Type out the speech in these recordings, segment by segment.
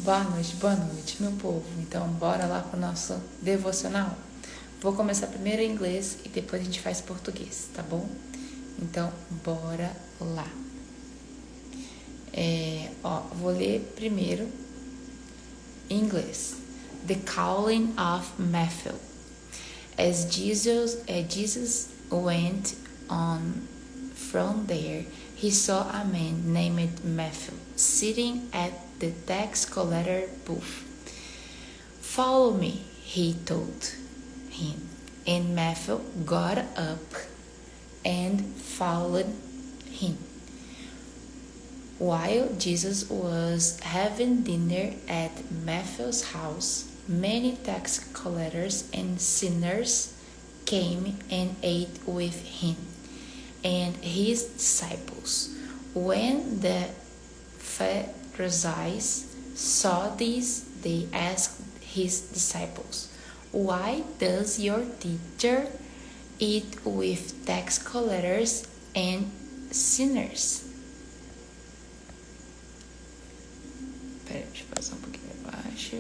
boa noite, meu povo. Então, bora lá para o nosso devocional? Vou começar primeiro em inglês e depois a gente faz português, tá bom? Então, bora lá. Vou ler primeiro em inglês. The Calling of Matthew. As Jesus went on from there, he saw a man named Matthew sitting at the tax collector booth. Follow me, he told him, and Matthew got up and followed him. While Jesus was having dinner at Matthew's house, many tax collectors and sinners came and ate with him and his disciples. When the Pharisees saw this, they asked his disciples, "Why does your teacher eat with tax collectors and sinners?" Peraí, deixa eu passar um pouquinho mais baixo.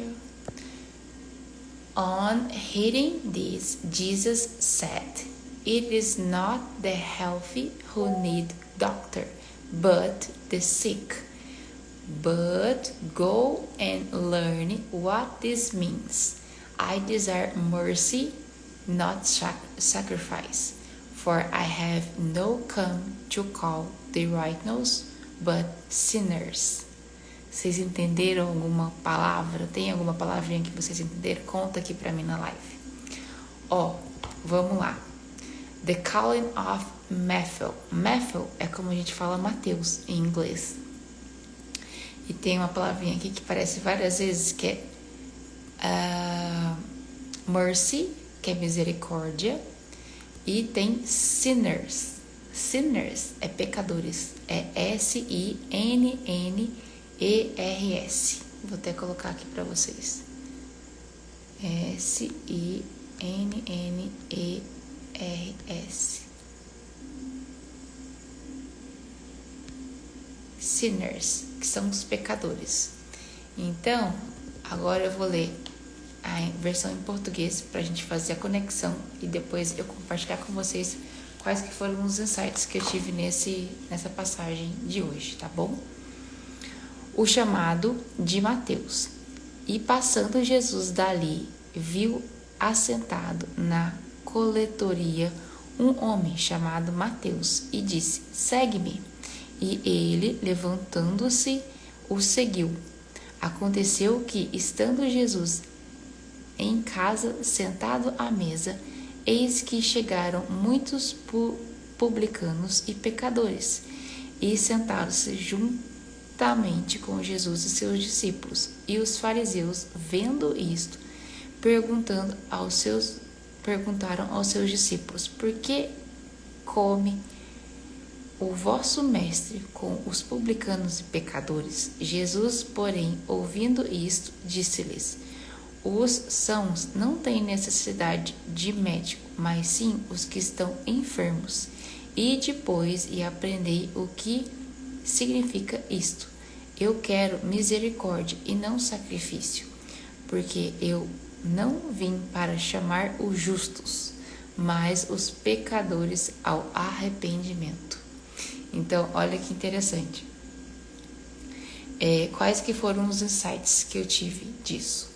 On hearing this, Jesus said, "It is not the healthy who need doctor, but the sick. But go and learn what this means. I desire mercy, not sacrifice, for I have no come to call the righteous, but sinners." Vocês entenderam alguma palavra? Tem alguma palavrinha que vocês entenderam? Conta aqui pra mim na live. Vamos lá. The Calling of Matthew. Matthew é como a gente fala Mateus em inglês. E tem uma palavrinha aqui que aparece várias vezes que é mercy, que é misericórdia. E tem sinners. Sinners é pecadores. É SINNERS. Vou até colocar aqui para vocês. SINNERS. Sinners, que são os pecadores. Então, agora eu vou ler a versão em português para a gente fazer a conexão e depois eu compartilhar com vocês quais que foram os insights que eu tive nessa passagem de hoje, tá bom? O chamado de Mateus. E passando Jesus dali, viu assentado na coletoria um homem chamado Mateus e disse: "Segue-me." E ele, levantando-se, o seguiu. Aconteceu que, estando Jesus em casa, sentado à mesa, eis que chegaram muitos publicanos e pecadores, e sentaram-se juntamente com Jesus e seus discípulos. E os fariseus, vendo isto, perguntaram aos seus discípulos: "Por que come o vosso mestre com os publicanos e pecadores?" Jesus, porém, ouvindo isto, disse-lhes: "Os sãos não têm necessidade de médico, mas sim os que estão enfermos. E depois e aprendei o que significa isto: eu quero misericórdia e não sacrifício, porque eu não vim para chamar os justos, mas os pecadores ao arrependimento." Então, olha que interessante. Quais que foram os insights que eu tive disso?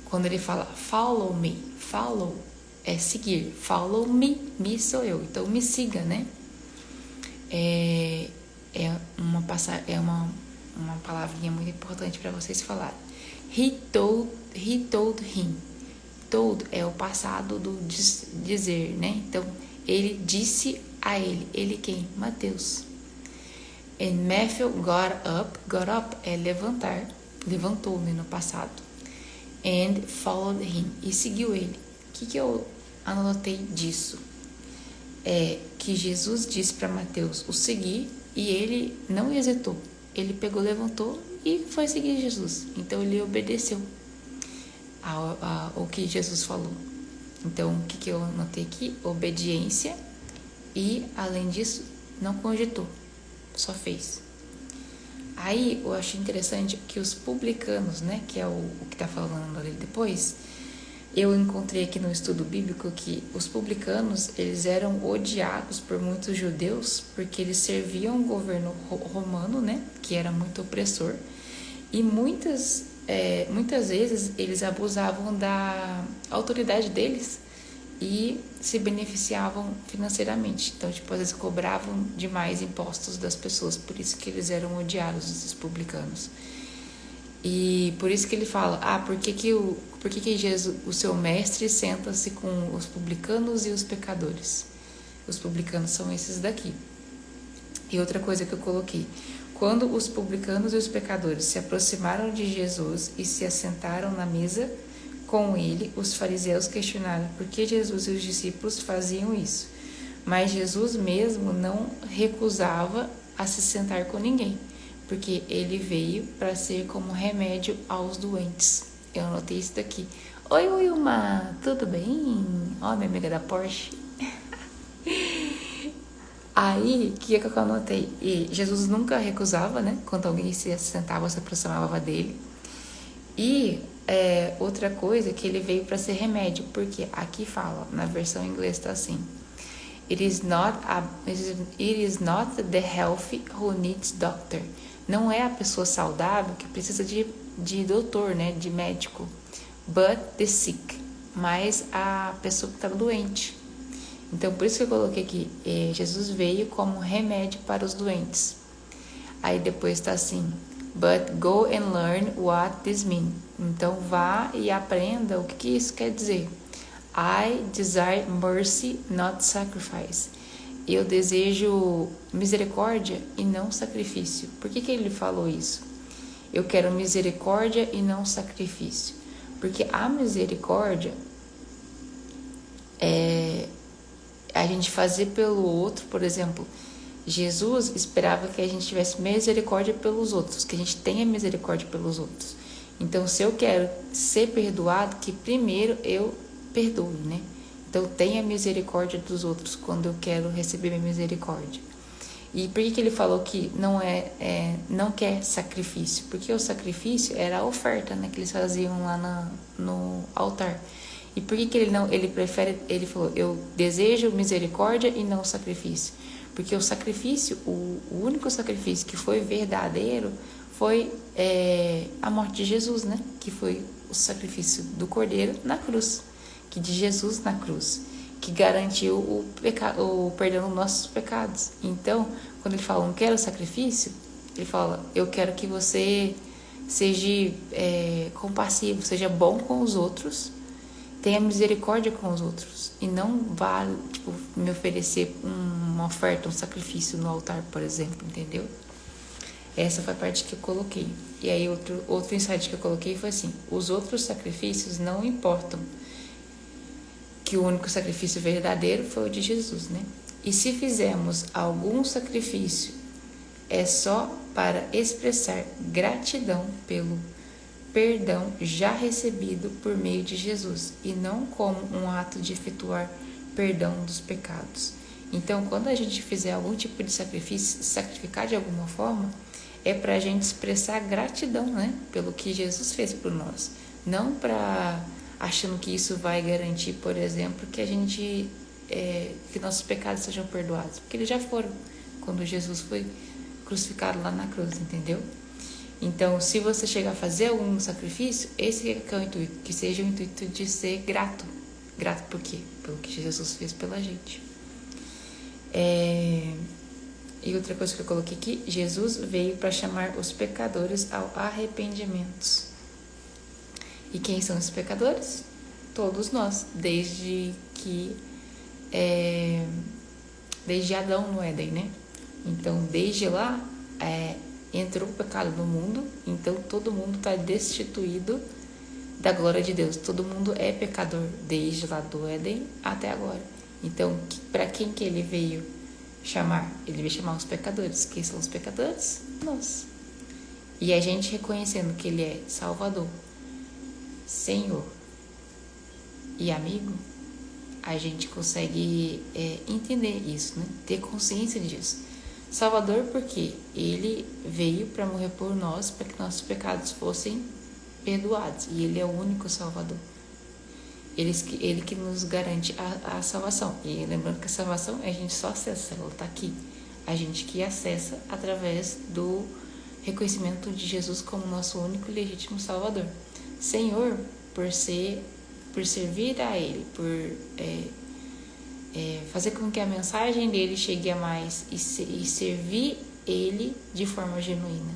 Quando ele fala follow me, follow é seguir, follow me, me sou eu, então me siga, né? É uma palavrinha muito importante para vocês falarem. He told him. Told é o passado do dizer, né? Então, ele disse a ele. Ele quem? Mateus. And Matthew got up é levantar. Levantou, né, no passado. And followed him. E seguiu ele. O que eu anotei disso? É que Jesus disse para Mateus o seguir e ele não hesitou. Ele pegou, levantou e foi seguir Jesus. Então, ele obedeceu ao que Jesus falou. Então, o que eu anotei aqui? Obediência. E, além disso, não cogitou, só fez. Aí eu achei interessante que os publicanos, né, que é o que está falando ali depois, eu encontrei aqui no estudo bíblico que os publicanos, eles eram odiados por muitos judeus porque eles serviam o governo romano, né, que era muito opressor, e muitas vezes eles abusavam da autoridade deles e se beneficiavam financeiramente. Então, tipo, às vezes cobravam demais impostos das pessoas, por isso que eles eram odiados, os publicanos. E por isso que ele fala, por que Jesus, o seu mestre, senta-se com os publicanos e os pecadores? Os publicanos são esses daqui. E outra coisa que eu coloquei, quando os publicanos e os pecadores se aproximaram de Jesus e se assentaram na mesa com ele, os fariseus questionaram por que Jesus e os discípulos faziam isso. Mas Jesus mesmo não recusava a se sentar com ninguém, porque ele veio para ser como remédio aos doentes. Eu anotei isso daqui. Oi, Wilma, tudo bem? Ó, minha amiga da Porsche. Aí, o que eu anotei? E Jesus nunca recusava, né? Quando alguém se sentava, se aproximava dele. E outra coisa, que ele veio para ser remédio, porque aqui fala, na versão em inglês está assim: it is not the healthy who needs doctor. Não é a pessoa saudável que precisa de doutor, né? De médico. But the sick. Mas a pessoa que está doente. Então, por isso que eu coloquei aqui, Jesus veio como remédio para os doentes. Aí depois está assim, but go and learn what this means. Então, vá e aprenda o que isso quer dizer. I desire mercy, not sacrifice. Eu desejo misericórdia e não sacrifício. Por que ele falou isso? Eu quero misericórdia e não sacrifício. Porque a misericórdia é a gente fazer pelo outro. Por exemplo, Jesus esperava que a gente tivesse misericórdia pelos outros, que a gente tenha misericórdia pelos outros. Então, se eu quero ser perdoado, que primeiro eu perdoe, né? Então, tenha misericórdia dos outros quando eu quero receber minha misericórdia. E por que ele falou que não quer sacrifício? Porque o sacrifício era a oferta, né, que eles faziam lá no altar. E por que ele prefere, ele falou, eu desejo misericórdia e não sacrifício? Porque o sacrifício, o único sacrifício que foi verdadeiro foi a morte de Jesus, né? Que foi o sacrifício do Cordeiro na cruz, que de Jesus na cruz, que garantiu o perdão dos nossos pecados. Então, quando ele fala, não quero sacrifício, ele fala, eu quero que você seja compassivo, seja bom com os outros, tenha misericórdia com os outros e não vá, me oferecer uma oferta, um sacrifício no altar, por exemplo, entendeu? Essa foi a parte que eu coloquei. E aí outro insight que eu coloquei foi assim, os outros sacrifícios não importam, que o único sacrifício verdadeiro foi o de Jesus, né? E se fizermos algum sacrifício, é só para expressar gratidão pelo perdão já recebido por meio de Jesus, e não como um ato de efetuar perdão dos pecados. Então, quando a gente fizer algum tipo de sacrifício, sacrificar de alguma forma, é para a gente expressar gratidão, né, pelo que Jesus fez por nós. Não para achando que isso vai garantir, por exemplo, que que nossos pecados sejam perdoados, porque eles já foram quando Jesus foi crucificado lá na cruz, entendeu? Então, se você chegar a fazer algum sacrifício, esse é o intuito, que seja o intuito de ser grato. Grato por quê? Pelo que Jesus fez pela gente. E outra coisa que eu coloquei aqui, Jesus veio para chamar os pecadores ao arrependimento. E quem são os pecadores? Todos nós, desde Adão no Éden, né? Então, desde lá, entrou o pecado no mundo, então todo mundo está destituído da glória de Deus. Todo mundo é pecador, desde lá do Éden até agora. Então, para quem que ele veio chamar? Ele veio chamar os pecadores. Quem são os pecadores? Nós. E a gente reconhecendo que ele é Salvador, Senhor e amigo, a gente consegue entender isso, né? Ter consciência disso. Salvador porque ele veio para morrer por nós, para que nossos pecados fossem perdoados. E ele é o único Salvador. Ele que nos garante a salvação. E lembrando que a salvação a gente só acessa, ela está aqui. A gente que acessa através do reconhecimento de Jesus como nosso único e legítimo Salvador. Senhor, por servir a Ele, por fazer com que a mensagem dele chegue a mais e servir Ele de forma genuína.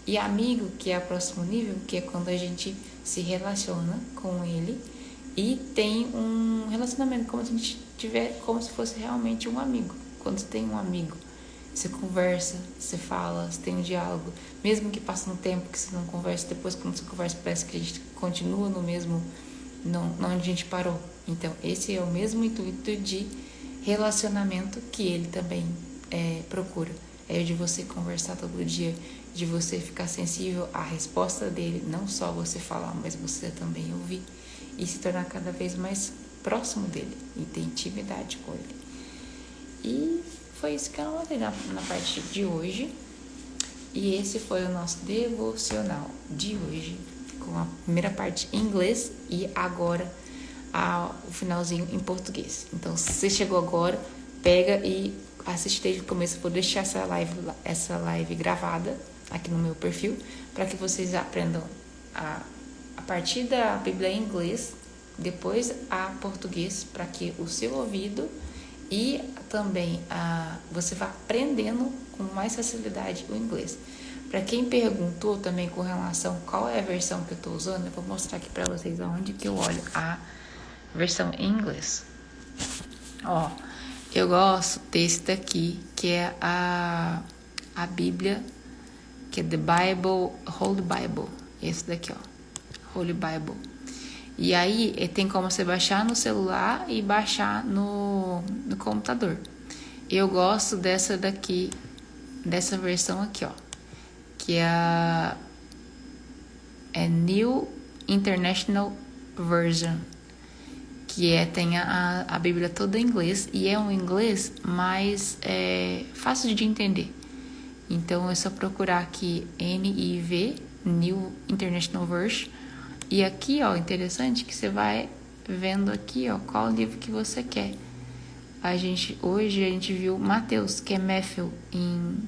E amigo, que é o próximo nível, que é quando a gente se relaciona com Ele e tem um relacionamento como se a gente tiver, como se fosse realmente um amigo. Quando você tem um amigo, você conversa, você fala, você tem um diálogo, mesmo que passe um tempo que você não converse, depois quando você conversa parece que a gente continua no mesmo, onde a gente parou. Então esse é o mesmo intuito de relacionamento que ele também procura. É de você conversar todo dia, de você ficar sensível à resposta dele, não só você falar, mas você também ouvir e se tornar cada vez mais próximo dele e ter intimidade com ele. E foi isso que eu anotei na parte de hoje. E esse foi o nosso devocional de hoje, com a primeira parte em inglês e agora o finalzinho em português. Então, se você chegou agora, pega e assiste desde o começo. Vou deixar essa live gravada aqui no meu perfil, para que vocês aprendam a partir da Bíblia em inglês, depois a português, para que o seu ouvido e também você vá aprendendo com mais facilidade o inglês. Para quem perguntou também com relação a qual é a versão que eu estou usando, eu vou mostrar aqui para vocês aonde que eu olho a versão em inglês. Ó, eu gosto desse daqui, que é a Bíblia, que é The Bible, Holy Bible. Esse daqui, ó, Holy Bible. E aí tem como você baixar no celular e baixar no computador. Eu gosto dessa daqui, dessa versão aqui, ó, que é New International Version, que tem a Bíblia toda em inglês, e é um inglês mais fácil de entender. Então é só procurar aqui NIV, New International Version, e aqui, ó, interessante que você vai vendo aqui, ó, qual livro que você quer. Hoje a gente viu Mateus, que é Matthew em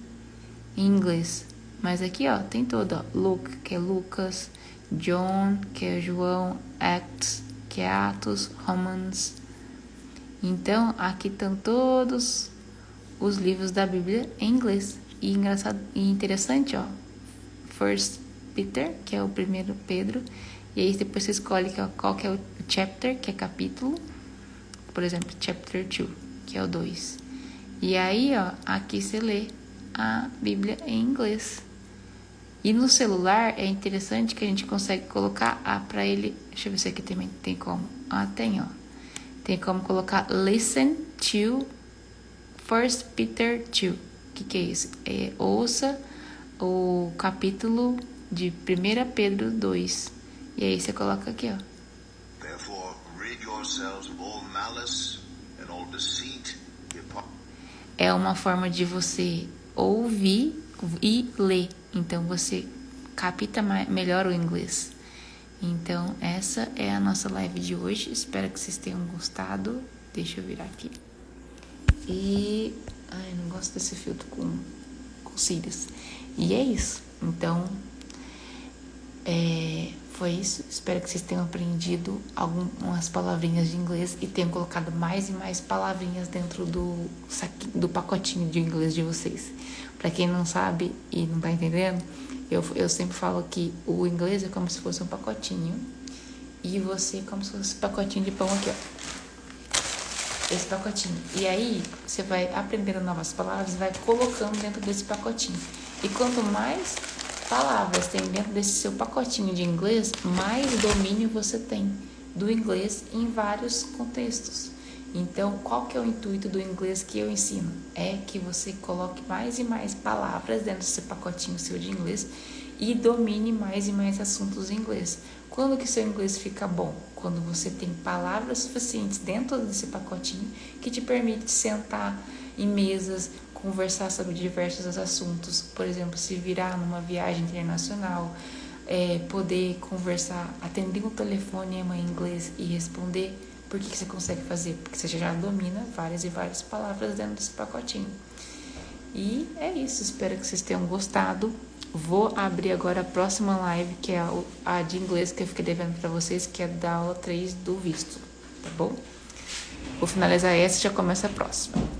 inglês, mas aqui, ó, tem todo, ó, Luke, que é Lucas, John, que é João, Acts, que é Atos, Romans. Então, aqui estão todos os livros da Bíblia em inglês. E engraçado e interessante, ó, First Peter, que é o primeiro Pedro, e aí depois você escolhe qual que é o chapter, que é capítulo, por exemplo, chapter 2, que é o 2. E aí, ó, aqui você lê a Bíblia em inglês. E no celular é interessante que a gente consegue colocar para ele. Deixa eu ver se aqui também tem como. Tem, ó. Tem como colocar Listen to 1 Peter 2. O que é isso? Ouça o capítulo de 1 Pedro 2. E aí você coloca aqui, ó. Therefore, rid yourselves of all malice and all deceit. É uma forma de você ouvir e ler. Então você capta melhor o inglês. Então essa é a nossa live de hoje. Espero que vocês tenham gostado. Deixa eu virar aqui. E não gosto desse filtro com cílios. E é isso. Então foi isso. Espero que vocês tenham aprendido algumas palavrinhas de inglês e tenham colocado mais e mais palavrinhas dentro do pacotinho de inglês de vocês. Para quem não sabe e não tá entendendo, eu sempre falo que o inglês é como se fosse um pacotinho e você é como se fosse um pacotinho de pão aqui, ó. Esse pacotinho. E aí você vai aprendendo novas palavras e vai colocando dentro desse pacotinho. E quanto mais palavras tem dentro desse seu pacotinho de inglês, mais domínio você tem do inglês em vários contextos. Então, qual que é o intuito do inglês que eu ensino? É que você coloque mais e mais palavras dentro desse pacotinho seu de inglês e domine mais e mais assuntos em inglês. Quando que seu inglês fica bom? Quando você tem palavras suficientes dentro desse pacotinho que te permite sentar em mesas, conversar sobre diversos assuntos, por exemplo, se virar numa viagem internacional, poder conversar, atender um telefonema em inglês e responder. Por que você consegue fazer? Porque você já domina várias e várias palavras dentro desse pacotinho. E é isso, espero que vocês tenham gostado. Vou abrir agora a próxima live, que é a de inglês que eu fiquei devendo para vocês, que é da aula 3 do visto, tá bom? Vou finalizar essa e já começa a próxima.